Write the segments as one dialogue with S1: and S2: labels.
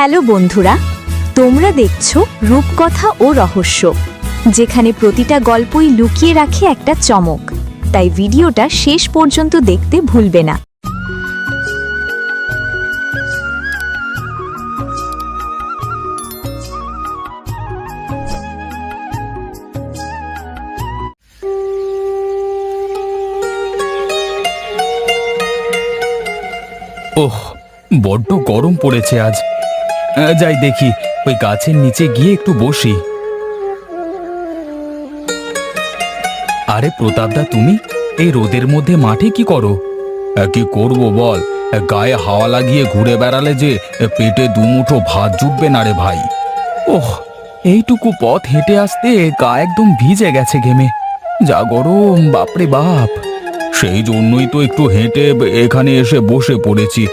S1: Hello বন্ধুরা, তোমরা দেখছো রূপকথা ও রহস্য, যেখানে প্রতিটা গল্পই লুকিয়ে রাখে একটা চমক। তাই ভিডিওটা শেষ পর্যন্ত দেখতে ভুলবে না।
S2: ওহ, বড্ড গরম পড়েছে আজ। যাই দেখি, ওই গাছের নিচে গিয়ে একটু বসি। আরে প্রতাপদা, তুমি এই রোদের মধ্যে মাঠে কি করো? কি করব বল, গায়ে হাওয়া লাগিয়ে ঘুরে বেড়ালে যে পেটে দুমুঠো ভাত জুটবে না রে ভাই। ওহ, এইটুকু পথ হেঁটে আসতে গা একদম ভিজে গেছে ঘেমে। যা গরম, বাপরে বাপ! সেই জন্যই তো একটু হেঁটে এখানে এসে বসে পড়েছি।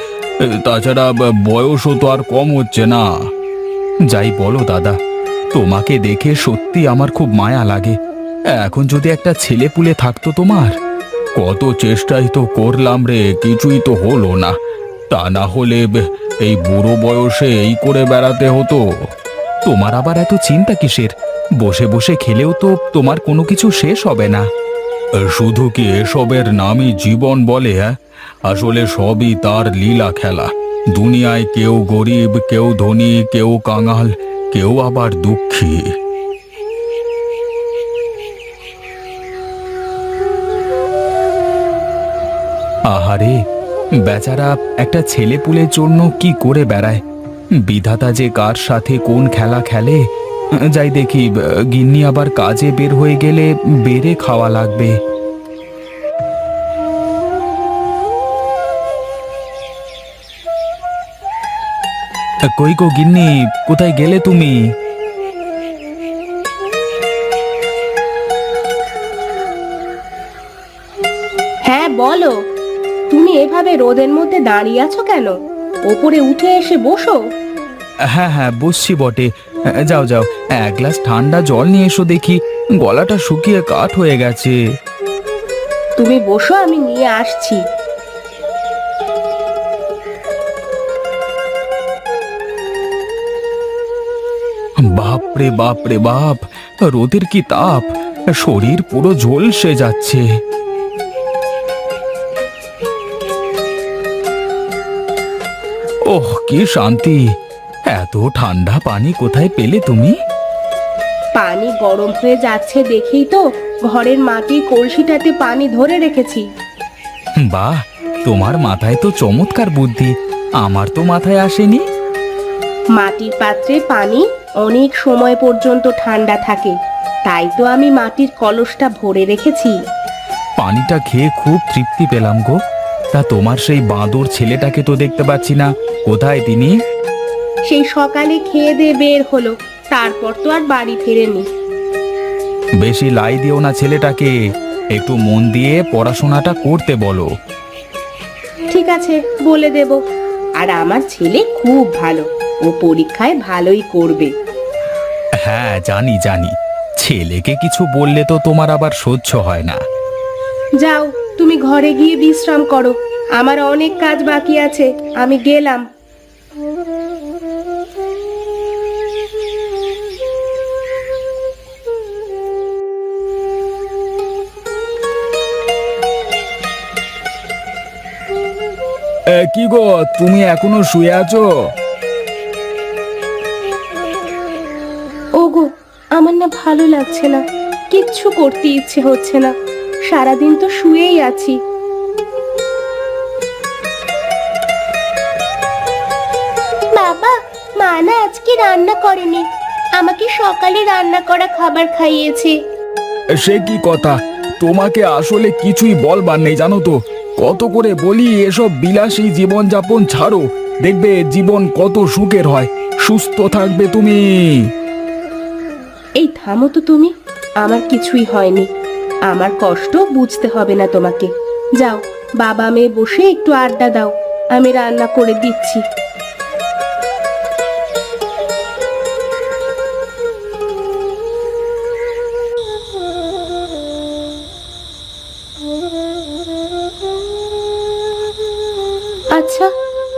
S2: তাছাড়া বয়সও তো আর কম হচ্ছে না। যাই বলো দাদা, তোমাকে দেখে সত্যি আমার খুব মায়া লাগে। এখন যদি একটা ছেলে পুলে থাকতো তোমার। কত চেষ্টাই তো করলাম রে, কিছুই তো হলো না। তা না হলে এই বুড়ো বয়সে এই করে বেড়াতে হতো। তোমার আবার এত চিন্তা কিসের? বসে বসে খেলেও তো তোমার কোনো কিছু শেষ হবে না। শুধু কি এসবের নামই জীবন বলে? আসলে সবই তার লীলা খেলা। দুনিয়ায় কেউ গরিব, কেউ ধনী, কেউ কাঙাল, কেউ আবার দুঃখী। আহারে, বেচারা একটা ছেলে পুলের জন্য কি করে বেড়ায়। বিধাতা যে কার সাথে কোন খেলা খেলে। যাই দেখি, গিন্নি আবার কাজে বের হয়ে গেলে বেড়ে খাওয়া লাগবে। কই গো গিন্নি, কোথায় গেলে তুমি?
S3: হ্যাঁ বলো, তুমি এভাবে রোদের মধ্যে দাঁড়িয়ে আছো কেন? ওপরে উঠে এসে বসো।
S2: হ্যাঁ হ্যাঁ, বসছি বটে। যাও যাও, এক গ্লাস ঠান্ডা জল নিয়ে এসো দেখি, গলাটা শুকিয়ে কাঠ হয়ে গেছে।
S3: তুমি বসো, আমি নিয়ে আসছি।
S2: বাপ রে বাপ রে বাপ, রোদের কি তাপ! শরীর পুরো ঝলসে যাচ্ছে। ওহ, কি শান্তি! এত ঠান্ডা পানি কোথায় পেলে তুমি?
S3: পানি গরম হয়ে যাচ্ছে দেখেই তো ঘরের মাটির কলসিটাতে পানি ধরে রেখেছি।
S2: বাহ, তোমার মাথায় তো চমৎকার বুদ্ধি, আমার তো মাথায় আসেনি।
S3: মাটির পাত্রে পানি অনেক সময় পর্যন্ত ঠান্ডা থাকে, তাই তো আমি মাটির কলসটা ভরে রেখেছি।
S2: পানিটা খেয়ে খুব তৃপ্তি পেলাম গো। তা তোমার সেই বাঁদর ছেলেটাকে তো দেখতে পাচ্ছি না, কোথায় তিনি?
S3: সেই সকালে খেয়ে দিয়ে বের হলো, তারপর তো আর বাড়ি ফেরেনি।
S2: বেশি লাই দিও না ছেলেটাকে, একটু মন দিয়ে পড়াশোনাটা করতে বলো।
S3: ঠিক আছে, বলে দেব। আর আমার ছেলে খুব ভালো, ও পরীক্ষায় ভালোই করবে।
S2: হ্যাঁ জানি জানি, ছেলেকে কিছু বললে তো তোমার আবার সহ্য হয় না।
S3: যাও, তুমি ঘরে গিয়ে বিশ্রাম করো, আমার অনেক কাজ বাকি আছে, আমি গেলাম।
S2: কি গো, তুমি এখনো শুয়ে আছো?
S3: ওগো, আমার না ভালো লাগছে না, কিচ্ছু করতে ইচ্ছে হচ্ছে না, সারাদিন তো শুয়েই আছি। বাবা, মা না আজকে রান্না করেনি, আমাকে সকালে রান্না করা খাবার খাইয়েছে।
S2: সে কি কথা, তোমাকে আসলে কিছুই বলবার নেই জানো তো। কত করে বলি এসব বিলাসী জীবনযাপন ছাড়ো, দেখবে জীবন কত সুখের হয়, সুস্থ থাকবে তুমি।
S3: এই থামো তো তুমি, আমার কিছুই হয়নি, আমার কষ্ট বুঝতে হবে না তোমাকে। যাও, বাবা মেয়ে বসে একটু আড্ডা দাও, আমি রান্না করে দিচ্ছি। আচ্ছা,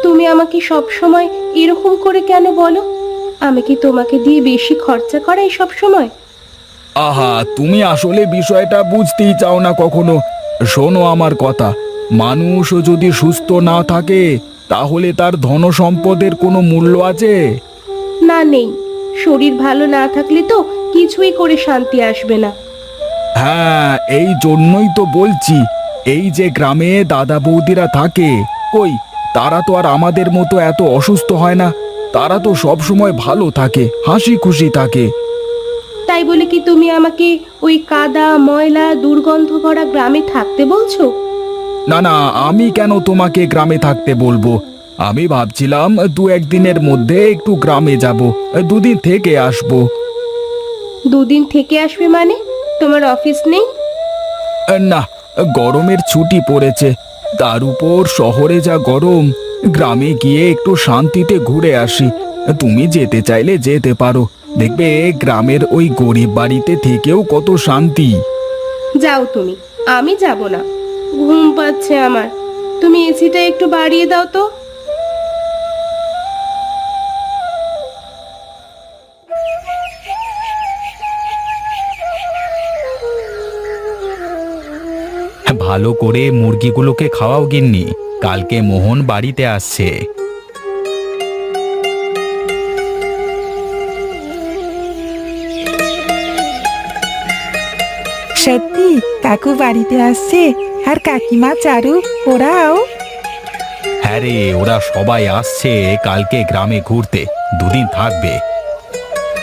S3: তুমি আমাকে আমাকে সব সময় এরকম করে কেন বলো? আমি কি তোমাকে দিয়ে বেশি খরচা করাই সব সময়?
S2: আহা, তুমি আসলে বিষয়টা বুঝতেই চাও না কখনো। শোনো আমার কথা, মানুষ যদি সুস্থ না থাকে তাহলে তার ধন সম্পদের কোনো মূল্য আছে?
S3: না, নেই। শরীর ভালো না থাকলে তো কিছুই করে শান্তি আসবে না।
S2: হ্যাঁ, এই জন্যই তো বলছি, এই যে গ্রামে দাদা বৌদিরা থাকে, কই তারা তো আর আমাদের মতো এত অসুস্থ হয় না। তারা তো সব সময় ভালো থাকে, হাসি খুশি থাকে।
S3: তাই বলে কি তুমি আমাকে ওই কাদা ময়লা দুর্গন্ধ ভরা গ্রামে থাকতে বলছো?
S2: না না, আমি কেন তোমাকে গ্রামে থাকতে বলবো? আমি ভাবছিলাম দু একদিনের মধ্যে একটু গ্রামে যাব, দুদিন থেকে আসবো।
S3: দুদিন থেকে আসবে মানে? তোমার অফিস নেই?
S2: না, গরমের ছুটি পড়েছে, তার উপর শহরে যা গরম, গ্রামে গিয়ে একটু শান্তিতে ঘুরে আসি। তুমি যেতে চাইলে যেতে পারো, দেখবে গ্রামের ওই গরিব বাড়িতে থেকেও কত শান্তি।
S3: যাও তুমি, আমি যাব না। ঘুম পাচ্ছে আমার। তুমি এসিটা একটু বাড়িয়ে দাও তো।
S2: ভালো করে মুরগিগুলোকে খাওয়াও গিন্নি, কালকে মোহন বাড়িতে আসছে।
S4: সত্যি কাকু বাড়িতে আসছে? আর কাকিমা চারু ওরাও?
S2: হ্যাঁ রে, ওরা সবাই আসছে কালকে গ্রামে ঘুরতে, দুদিন থাকবে।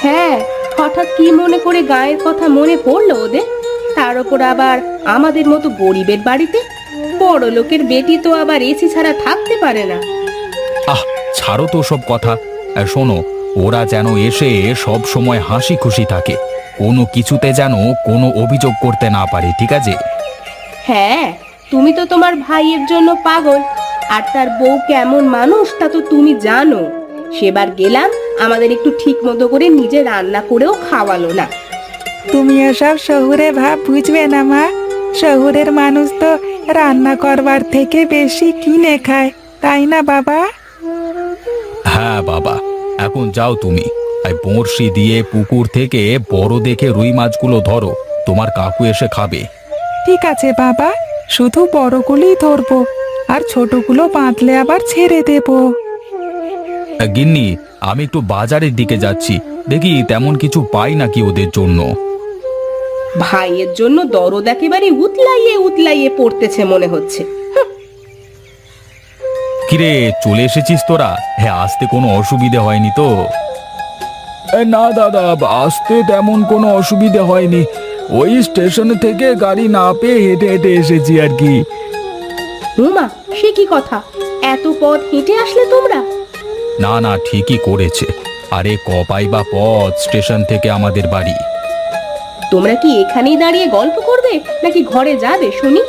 S3: হ্যাঁ, হঠাৎ কি মনে করে গায়ের কথা মনে পড়লো ওদের? তার উপর আবার আমাদের মতো গরিবের বাড়িতে। বড় লোকের বেটি তো আবার এসি ছাড়া থাকতে পারে না।
S2: আহ, ছাড়ো তো সব কথা। শোনো, ওরা যেন এসে সব সময় হাসি খুশি থাকে, কোনো কিছুতে যেন কোনো অভিযোগ করতে না পারে, ঠিক আছে?
S3: হ্যাঁ, তুমি তো তোমার ভাইয়ের জন্য পাগল। আর তার বউ কেমন মানুষ তা তো তুমি জানো। সেবার গেলাম, আমাদের একটু ঠিক মতো করে নিজে রান্না করেও খাওয়ালো না।
S4: তুমি এসব শহুরে ভাব বুঝবে না মা। শহুরের মানুষ তো রান্না করবার থেকে বেশি কিনে খায়, তাই না বাবা?
S2: হ্যাঁ বাবা, এখন যাও তুমি, এই বড়শি দিয়ে পুকুর থেকে বড় দেখে রুই মাছগুলো ধরো, তোমার কাকু এসে খাবে।
S4: ঠিক আছে বাবা, শুধু বড়গুলোই ধরবো, আর ছোটগুলো বাঁধলে আবার ছেড়ে দেবো।
S2: গিন্নি, আমি একটু বাজারের দিকে যাচ্ছি, দেখি তেমন কিছু পাই নাকি ওদের জন্য।
S3: ভাইয়ের জন্য দরদ একেবারে উতলাইয়ে উতলাইয়ে পড়তেছে মনে হচ্ছে।
S2: কিরে, চলে এসেছিস তোরা? হ্যাঁ, আসতে কোনো অসুবিধে হয়নি তো? না দাদা, আসতে তেমন কোনো অসুবিধে হয়নি, ওই স্টেশন থেকে গাড়ি না পেয়ে হেঁটে হেঁটে এসেছি আর কি।
S3: উমা, সে কি কথা? এত পথ হেঁটে আসলে তোমরা?
S2: না না, ঠিকই করেছে। আরে কপাই বা পথ স্টেশন থেকে আমাদের বাড়ি।
S3: তোমরা কি এখানেই দাঁড়িয়ে গল্প করবে নাকি ঘরে যাবে শুনি?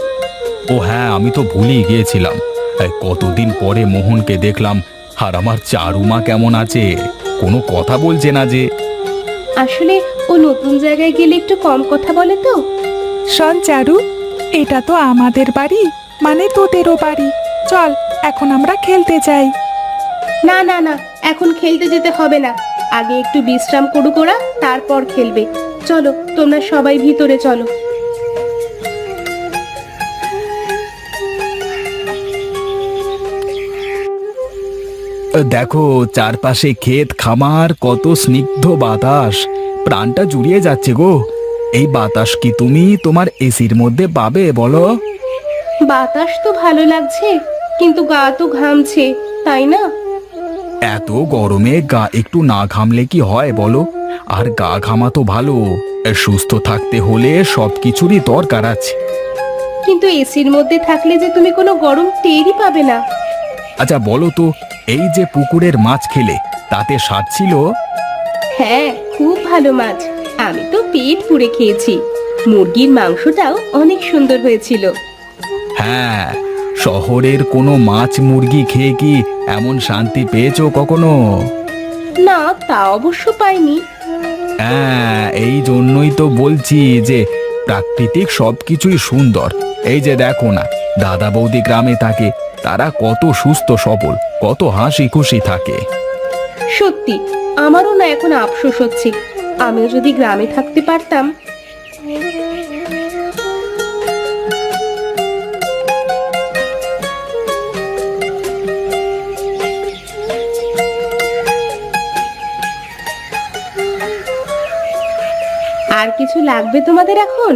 S2: ও হ্যাঁ, আমি তো ভুলেই গিয়েছিলাম। এই কতদিন পরে মোহনকে দেখলাম, আর আমার চারুমা কেমন আছে? কোনো কথা বলছে না যে।
S3: আসলে ও নতুন জায়গায় গেলে একটু কম কথা বলে তো।
S4: শোন চারু, এটা তো আমাদের বাড়ি, মানে তোদেরও বাড়ি। চল এখন আমরা খেলতে যাই।
S3: না না না, এখন খেলতে যেতে হবে না। আগে একটু বিশ্রাম করুক ওরা, তারপর খেলবে। চলো, তোমরা সবাই ভিতরে চলো।
S2: দেখো চারপাশে ক্ষেত খামার, কত স্নিগ্ধ বাতাস, প্রাণটা জুড়িয়ে যাচ্ছে গো। এই বাতাস কি তুমি তোমার এসির মধ্যে পাবে বলো?
S3: বাতাস তো ভালো লাগছে, কিন্তু গা তো ঘামছে, তাই না?
S2: এত গরমে গা একটু না ঘামলে কি হয় বলো? আর গা ঘামা তো ভালো, সুস্থ থাকতে হলে সবকিছুরই দরকার আছে।
S3: কিন্তু এসির মধ্যে থাকলে যে তুমি কোনো গরম টেরই পাবে না।
S2: আচ্ছা বলো তো, এই যে পুকুরের মাছ খেলে তাতে স্বাদ ছিল?
S3: হ্যাঁ, খুব ভালো মাছ। আমি তো পেট পুড়ে খেয়েছি। মুরগির মাংসটাও অনেক সুন্দর হয়েছিল।
S2: হ্যাঁ, শহরের কোনো মাছ মুরগি খেয়ে কি এমন শান্তি পেয়েছো কখনো?
S3: না, তা অবশ্য পাইনি।
S2: হ্যাঁ, এই জন্যই তো বলছি যে প্রাকৃতিক সবকিছুই সুন্দর। এই যে দেখো না, দাদা বৌদি গ্রামে থাকে, তারা কত সুস্থ সবল, কত হাসি খুশি থাকে।
S3: সত্যি আমারও না এখন আফসোস হচ্ছে, আমিও যদি গ্রামে থাকতে পারতাম। আর কিছু লাগবে তোমাদের এখন?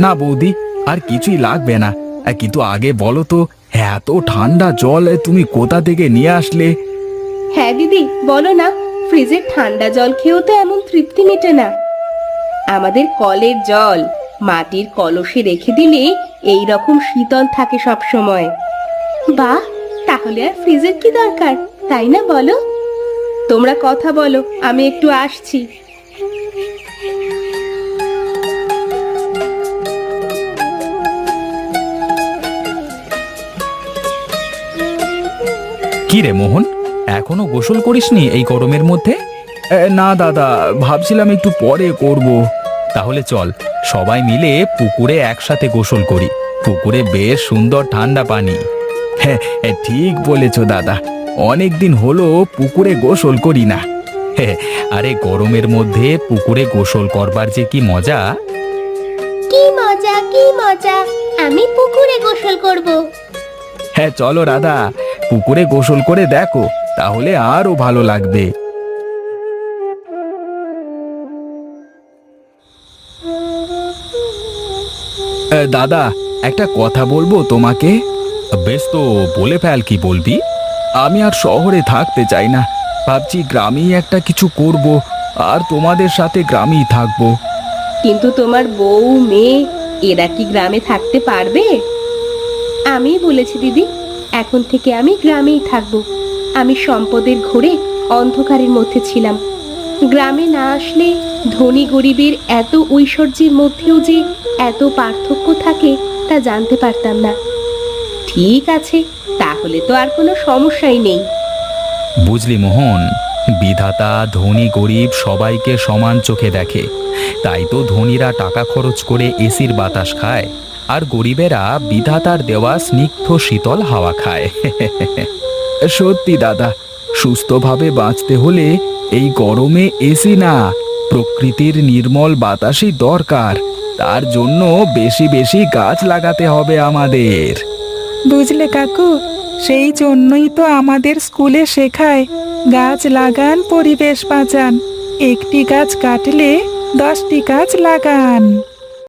S2: না বৌদি, আর কিছুই লাগবে না। কিন্তু আগে বলো তো, এত ঠান্ডা জল তুমি কোথা থেকে নিয়ে আসলে?
S3: হ্যাঁ দিদি, বলো না। ফ্রিজের ঠান্ডা জল খেয়েও তো এমন তৃপ্তি মেটে না। আমাদের কলের জল মাটির কলসে রেখে দিলে এই রকম শীতল থাকে সব সময়। বাহ, তাহলে আর ফ্রিজের কি দরকার, তাই না বলো? তোমরা কথা বলো, আমি একটু আসছি।
S2: কি রে মোহন, এখনো গোসল করিসনি এই গরমের মধ্যে? না দাদা, ভাবছিলাম একটু পরে করব। তাহলে চল সবাই মিলে পুকুরে একসাথে গোসল করি। পুকুরে বেশ সুন্দর ঠান্ডা পানি। হ্যাঁ, ঠিক বলেছো দাদা, অনেক দিন হলো পুকুরে গোসল করি না। হ্যাঁ, আরে গরমের মধ্যে পুকুরে গোসল করবার যে কি মজা!
S3: কি মজা, কি মজা! আমি পুকুরে গোসল করব।
S2: হ্যাঁ চলো রাধা, পুকুরে গোসল করে দেখো, তাহলে আরো ভালো লাগবে। দাদা, একটা কথা বলবো তোমাকে। বেশ তো, বলে ফেল, কি বলবি? আমি আর শহরে থাকতে চাই না, ভাবছি গ্রামেই একটা কিছু করব, আর তোমাদের সাথে গ্রামেই থাকবো।
S3: কিন্তু তোমার বউ মেয়ে এরা কি গ্রামে থাকতে পারবে? আমি বলেছি দিদি, এখন থেকে আমি গ্রামেই থাকবো। আমি সম্পদের ঘোরে অন্ধকারের মধ্যে ছিলাম। গ্রামে না আসলে ধনী গরিবের এত ঐশ্বর্যের মধ্যেও যে এত পার্থক্য থাকে তা জানতে পারতাম না। ঠিক আছে, তাহলে তো আর কোনো সমস্যাই নেই।
S2: বুঝলি মোহন, বিধাতা ধনী গরিব সবাইকে সমান চোখে দেখে। তাই তো ধনীরা টাকা খরচ করে এসির বাতাস খায়, আর গরিবেরা বিধাতার দেওয়া স্নিগ্ধ শীতল হাওয়া খায়। সত্যি দাদা, সুস্থভাবে বাঁচতে হলে এই গরমে এসি না, প্রকৃতির নির্মল বাতাসই দরকার। তার জন্য বেশি বেশি গাছ লাগাতে হবে আমাদের।
S4: বুঝলে কাকু, সেই জন্যই তো আমাদের স্কুলে শেখায় গাছ লাগান, পরিবেশ বাঁচান। একটি গাছ কাটলে 10টি গাছ লাগান।